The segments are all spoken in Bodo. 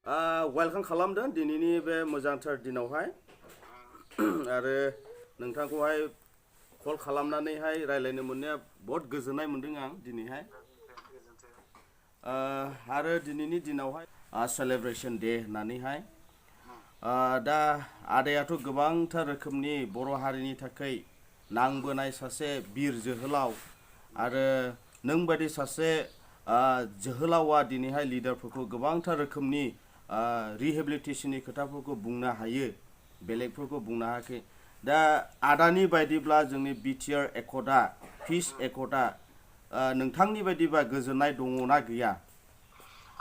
वेलकाम खालामदों दिनैनि बे मोजांथार दिनावहाय आरो नोंथांखौहाय कल खालामनानैहाय रायलायनो मोननाया बहुत गोजोननाय मोनदों आं दिनैहाय आरो दिनैनि दिनावहाय सेलेब्रेशन डे होननानैहाय दा आदायाथ' गोबांथार रोखोमनि बर' हारिनि थाखाय नांबोनाय सासे बिर जोहोलाव आरो नों बायदि सासे जोहोलावा दिनैहाय लिडारफोरखौ गोबांथार रोखोमनि रिहेबिलिटेसननि खोथाफोरखौ बुंनो हायो बेलेगफोरखौ बुंनो हायाखै दा आदानि बायदिब्ला जोंनि बिटिआर एकर्डआ पिस एकर्डआ नोंथांनि बायदिबा गोजोननाय दङना गैया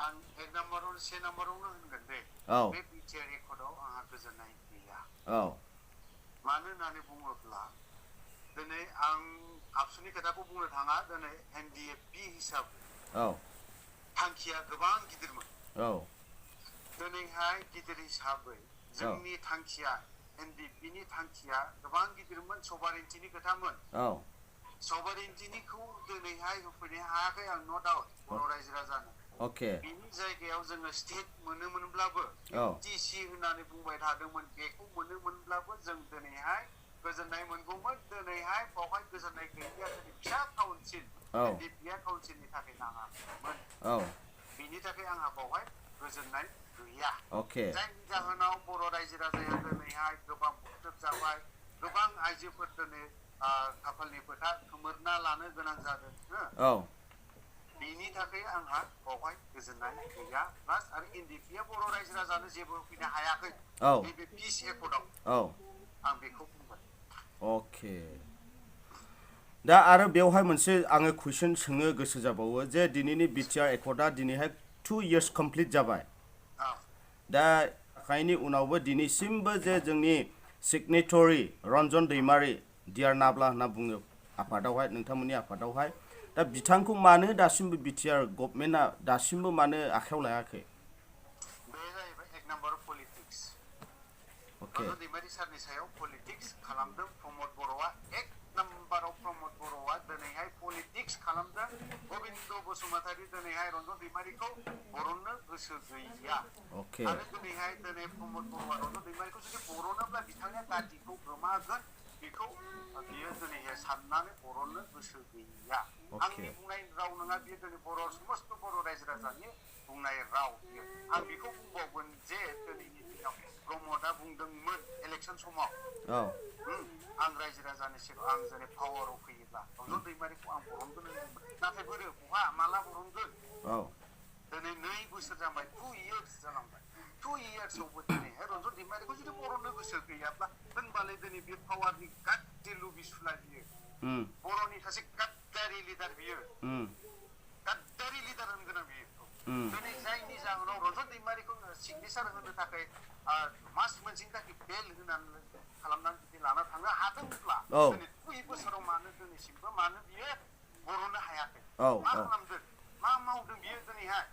आं एक नाम्बाराव से नाम्बारावनो होनगोन दे बे बिटिआर एकर्डआव आंहा गोजोननाय गैया मानो होननानै बुङोब्ला दिनै आं आबसुनि खोथाखौ बुंनो थाङा दिनै एनडिएफपि हिसाबै थांखिया गोबां गिदिरमोन दिनैहाय गिदिर हिसाबै जोंनि थांखिया एनडिएफपिनि थांखिया गोबां गिदिरमोन सभारेन्टिनि खोथामोन सभारेन्टिनिखौ दिनैहाय होफैनो हायाखै आं नो डाउट बर' रायजो राजानो बेनि जायगायाव जोङो स्टेट मोनोमोनब्लाबो टिसि होननानै बुंबाय थादोंमोन बेखौ मोनोमोनब्लाबो जों दिनैहाय गोजोननाय मोनगौमोन दिनैहाय बावहाय गोजोननाय गैया दिनै फिसा काउन्सिल एनडिएफपिआ काउन्सिलनि थाखाय नाङामोन बेनि थाखाय आंहा बावहाय गोजोननाय गैया जायनि जाहोनाव बर' रायजो राजाया दिनैहाय गोबां बुख्रुब जाबाय गोबां आइजोफोर दिनै खाफालनि फोथा खोमोरना लानो गोनां जादों बेनि थाखाय आंहा बावहाय गोजोननाय गैया प्लास आरो एनडिएफपिआ बर' रायजो राजानो जेबो होफैनो हायाखै नैबे पिस एकर्डआव आं बेखौ बुंबाय दा आरो बेवहाय मोनसे आङो कुइसन सोंनो गोसो जाबावो जे दिनैनि बिटिआर एकर्डआ दिनैहाय 2 years कमप्लिट जाबाय दा खायनि उनावबो दिनैसिमबो जे जोंनि सिगनेटरि रन्जन दैमारि डिआर नाब्ला होनना बुङो आफादावहाय नोंथांमोननि आफादावहाय दा बिथांखौ मानो दासिमबो बिटिआर गभर्नमेन्टआ दासिमबो मानो आखायाव लायाखै बे जाहैबाय एक नाम्बार पलिटिक्स रन्जन दैमारि सारनि सायाव पलिटिक्स खालामदों प्रमद बर'आ एक नाम्बाराव प्रमद बर'आ दिनैहाय पलिटिक्स खालामदों गबिन्द बसुमतारी दिनैहाय रन्जन दैमारिखौ बरननो गोसो गैया आरो दिनैहाय प्रमद बर'आ रन्जन दैमारिखौ जुदि बरनोब्ला बिथांनि गादिखौ गोमागोन बेखौ बियो दिनैहाय साननानै बरननो गोसो गैया आंनि बुंनाय राव नङा बियो दिनै बर' समस्त बर' रायजो राजानि बुंनाय राव बियो आं बेखौ बुंबावगोन जे दिनैनि दिनाव प्रमदआ बुंदोंमोन इलेक्सन समाव आं रायजो राजानि सिगाङाव आं जेरै पावाराव फैयोब्ला रन्जन दैमारिखौ आं बरनगोन होनदोंमोन नाथाय बोरो बहा माला बरनगोन दिनै 2 बोसोर जाबाय 2 years जालांबाय 2 yearsआवबो दिनैहाय रन्जन दैमारिखौ जुदि बरननो गोसो गैयाब्ला होनबालाय दिनै बे पावारनि गाद्दि लुबिसुला बियो बर'नि सासे गाद्दारि लिडार बियो गाद्दारि लिडार होनगोन आं बेखौ दिनै जायनि जाहोनाव रन्जन दैमारिखौ सिगनेसार होनो थाखाय मास मोनसेनि थाखाय बेल होनानै खालामनानै जुदि लाना थांनो हादोंब्ला दिनै 2 बोसोराव मानो दिनैसिमबो मानो बियो बरननो हायाखै मा खालामदों मा मावदों बियो दिनैहाय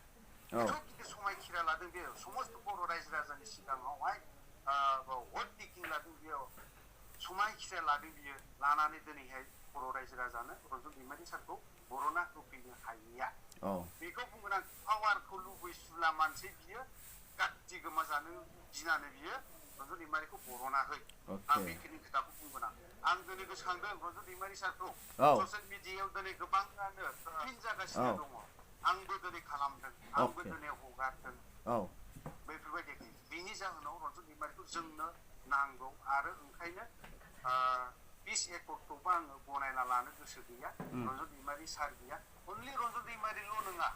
एथ' गिदिर समायखिरा लादों बे समस्त बर' रायजो राजानि सिगाङावहाय भट टेकिं लादों बेयाव समायखिरा लादों बियो लानानै दिनैहाय बर' रायजो राजानो रन्जन दैमारि सारखौ बरना होफैनो हायैया बेखौ बुंगोन आं पावारखौ लुबैसुला मानसि बियो गाद्दि गोमा जानो गिनानै बियो रन्जन दैमारिखौ बरनाखै आं बेखिनि खोथाखौ बुंगोन आं दिनै गोसोखांदों रन्जन दैमारि सारखौ ससियेल मिडियायाव दिनै गोबाङानो फिन जागासिनो दङ आंबो दिनै खालामदों आंबो दिनै हगारदों बेफोरबायदि बेनि जाहोनाव रन्जन दैमारिखौ जोंनो नांगौ आरो ओंखायनो पिस एकर्डखौबो आङो गनायना लानो गोसो गैया रन्जन दैमारि सार गैया अनलि रन्जन दैमारिल' नङा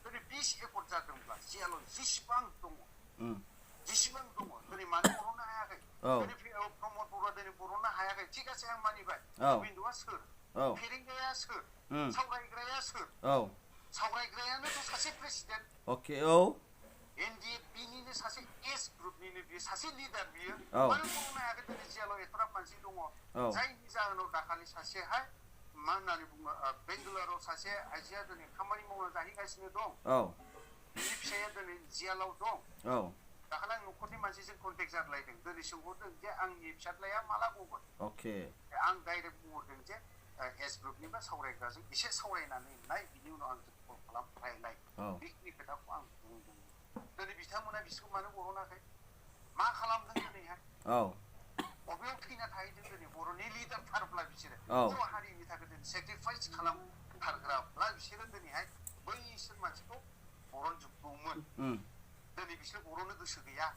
दिनै पिस एकर्ड जादोंब्ला जियाल' जेसेबां दङ दिनै मानो बरननो हायाखै दिनै प्रमद बर'आ दिनै बरननो हायाखै थिग আছে आं मानिबाय गोबिन्दआ सोर फेरेंगाया सोर सावरायग्राया सोर सावरायग्रायानोथ' सासे प्रेसिडेन्ट एनडिएफपिनिनो सासे एस ग्रुपनिनो बियो सासे लिडार बियो मानो बरननो हायाखै दिनै जियाल' एथ'ग्राब मानसि दङ जायनि जाहोनाव दाखालि सासेहाय मा होननानै बुङो बेंगालुरुआव सासे आइजोआ दिनै खामानि मावना जाहैगासिनो दं बिनि फिसाया दिनै जियालाव दं दाखालि आं न'खरनि मानसिजों कन्टेक्ट जालायदों दिनै सोंहरदों जे आंनि फिसाज्लाया माला गगोन आं डाइरेक्ट बुंहरदों जे एस ग्रुपनि बा सावरायग्राजों एसे सावरायनानै नाय बिनि उनाव आं कल खालाम रायलाय बेखिनि खोथाखौ आं बुंदों दिनै बिथांमोना बिसोरखौ मानो बरनाखै मा खालामदों दिनैहाय बबेयाव थैना थाहैदों दिनै बर'नि लिडारथारब्ला बिसोरो बर' हारिनि थाखाय दिनै सेक्रिफाइस खालामथारग्राब्ला बिसोरो दिनैहाय बैसोर मानसिखौ बरनजोबगौमोन दिनै बिसोर बर'नो गोसो गैया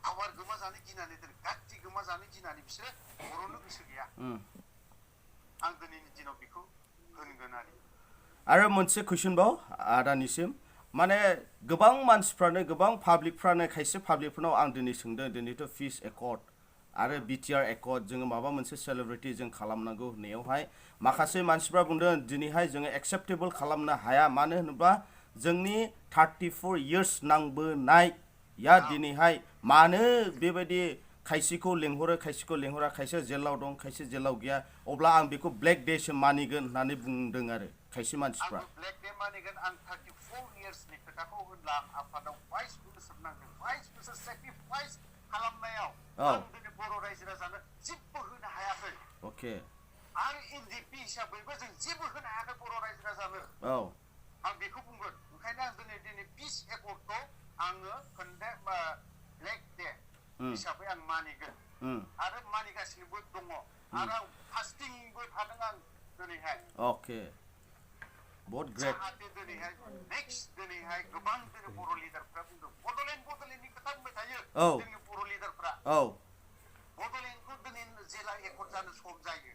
पावार गोमा जानो गिनानै दिनै गाज्रि गोमा जानो गिनानै बिसोरो बर'नो गोसो गैया आं दिनैनि दिनाव बेखौ होनगोन आरो मोनसे कुइसन बाव आदानिसिम माने गोबां मानसिफ्रानो गोबां पाब्लिकफ्रानो खायसे पाब्लिकफोरनाव आं दिनै सोंदों दिनैथ' पिस एकर्ड आरो बिटिआर एकर्ड जोङो माबा मोनसे सेलेब्रिटि जों खालामनांगौ होननायावहाय माखासे मानसिफ्रा बुंदों दिनैहाय जोङो एक्सेप्टेबल खालामनो हाया मानो होनोबा जोंनि 34 इयार्स नांबोनाया दिनैहाय मानो बेबायदि खायसेखौ लेंहरो खायसेखौ लेंहरा खायसे जेलाव दं खायसे जेलाव गैया अब्ला आं बेखौ ब्लेक डेसो मानिगोन होननानै बुंदों आरो खायसे मानसिफ्रा ब्लेक डे मानिगोन आं 34 इयार्सनि खोथाखौ होनला आं आफादाव 22 बोसोर नांदों 22 बोसोर सेक्रिफाइस खालामनायाव आं दिनै बर' रायजो राजानो जेबो होनो हायाखै अके आरो एनडिपि हिसाबैबो जों जेबो होनो हायाखै बर' रायजो राजानो आं बेखौ बुंगोन ओंखायनो आं दिनै पिस एकर्डखौ आङो ब्लेक डे हिसाबै आं मानिगोन आरो मानिगासिनोबो दङ आरो आं फास्टिंबो थादों आं दिनैहाय अके बहुत ग्रेट जाहाथे दिनैहाय नेक्स्ट दिनैहाय गोबां दिनै बर' लिडारफ्रा बुंदों बड'लेण्डनि खोथा बुंबाय थायो जोंनि बर' लिडारफ्रा बड'लेण्डखौ दिनै जेला एकर्ड जानो सम जायो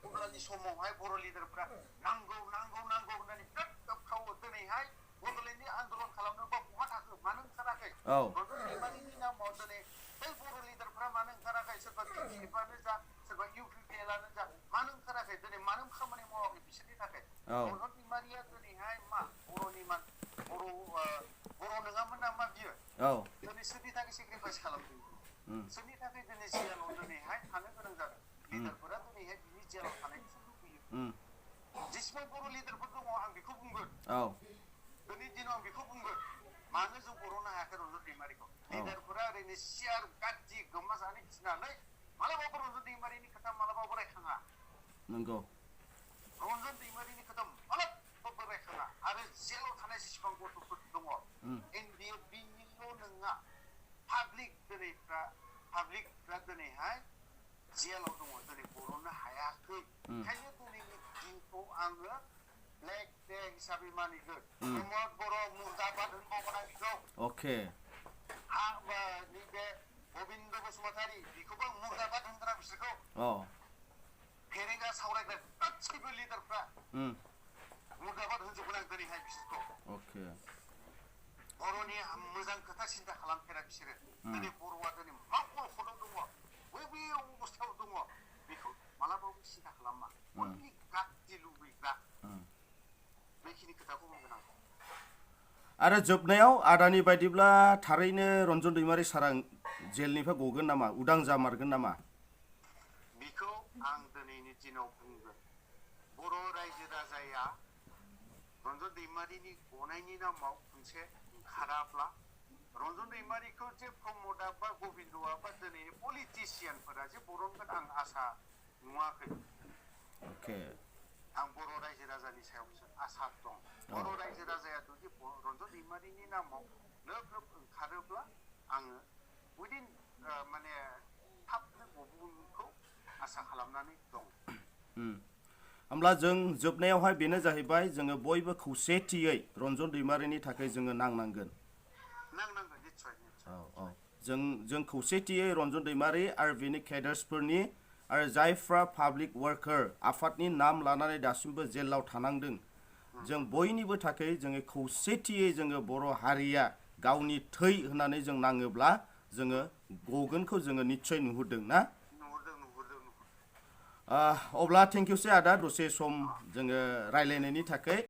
अब्लानि समावहाय बर' लिडारफ्रा नांगौ होननानै बिराद गाबखावो दिनैहाय बड'लेण्डनि आन्दलन खालामनोबा बहा थाखो मानो ओंखाराखै रन्जन दैमारिनि नामाव दिनै बै बर' लिडारफ्रा मानो ओंखाराखै सोरबा बिटिएफआनो जा सोरबा इउपिपिएलआनो जा मानो ओंखाराखै दिनै मानो खामानि मावाखै बिसोरनि थाखाय रन्जन दैमारिया दिनैहाय मा बर'नि बर' नङामोन नामा बियो दिनै सोरनि थाखाय सेक्रिफाइस खालामदों सोरनि थाखाय दिनै जेलाव दिनैहाय थानो गोनां जादों लिडारफोरा दिनैहाय बिनि जेलाव थानायखौसो लुबैयो जेसेबां बर' लिडारफोर दङ आं बेखौ बुंगोन दिनै दिनाव आं बेखौ बुंगोन मानो जों बर'नो हायाखै रन्जन दैमारिखौ लिडारफोरा ओरैनो सियार गाज्रि गोमा जानो गिनानै मालाबाबो रन्जन दैमारिनि खोथा मालाबाबो रायखाङा नंगौ रन्जन दैमारिनि खोथा मालाबाबो रायखाङा आरो जेलाव थानाय जेसेबां गथ'फोर दङ बिनिल' नङा पाब्लिकफ्रा दिनैहाय जेलाव दङ दिनै बर'नो हायाखै ओंखायनो दिनैनि दिनखौ आङो ब्लेक डे हिसाबै मानिगोन प्रमद बर' मुर्दाबाद होनबावगोन आं बेखौ अके नैबे गबिन्द बसुमतारी बेखौबो मुर्दाबाद होनग्रा बिसोरखौ फेरेंगा सावरायग्रा गासैबो लिडारफ्रा मुर्दाबाद होनजोबगोन आं दिनैहाय बिसोरखौ बर'नि मोजां खोथा सिन्था खालामफेरा बिसोरो दिनै बर'आ दिनै मा अलखदाव दङ बबे अबस्थायाव दङ बेखौ मालाबाबो सिन्था खालामा अनलि गाज्रि लुबैग्रा बेखिनि खोथाखौ बुंगोन आं आरो जोबनायाव आदानि बायदिब्ला थारैनो रन्जन दैमारि सारा जेलनिफ्राय गगोन नामा उदां जामारगोन नामा बेखौ आं दिनैनि दिनाव बुंगोन बर' रायजो राजाया रन्जन दैमारिनि गनायनि नामाव मोनसे ओंखाराब्ला रन्जन दैमारिखौ जे प्रमदा बा गबिन्दआ बा दिनै पलिटिसियानफोरा जे बरनगोन आं आसा नुवाखै आं बर' रायजो राजानि सायावसो आसा दं बर' रायजो राजाया जुदि रन्जन दैमारिनि नामाव लोब लोब ओंखारोब्ला आङो उइदिन माने थाबनो गबोगोनखौ आसा खालामनानै दं होमब्ला जों जोबनायावहाय बेनो जाहैबाय जोङो बयबो खौसेथियै रन्जन दैमारिनि थाखाय जोङो नांनांगोन निस्सय जों खौसेथियै रन्जन दैमारि आरो बेनि केडार्सफोरनि आरो जायफ्रा पाब्लिक वार्कार आफादनि नाम लानानै दासिमबो जेलाव थानांदों जों बयनिबो थाखाय जोङो खौसेथियै जोङो बर' हारिया गावनि थै होननानै जों नाङोब्ला जोङो गगोनखौ जोङो निस्सय नुहुरदों ना अब्ला थेंकिउसै आदा दसे सम जोङो रायलायनायनि थाखाय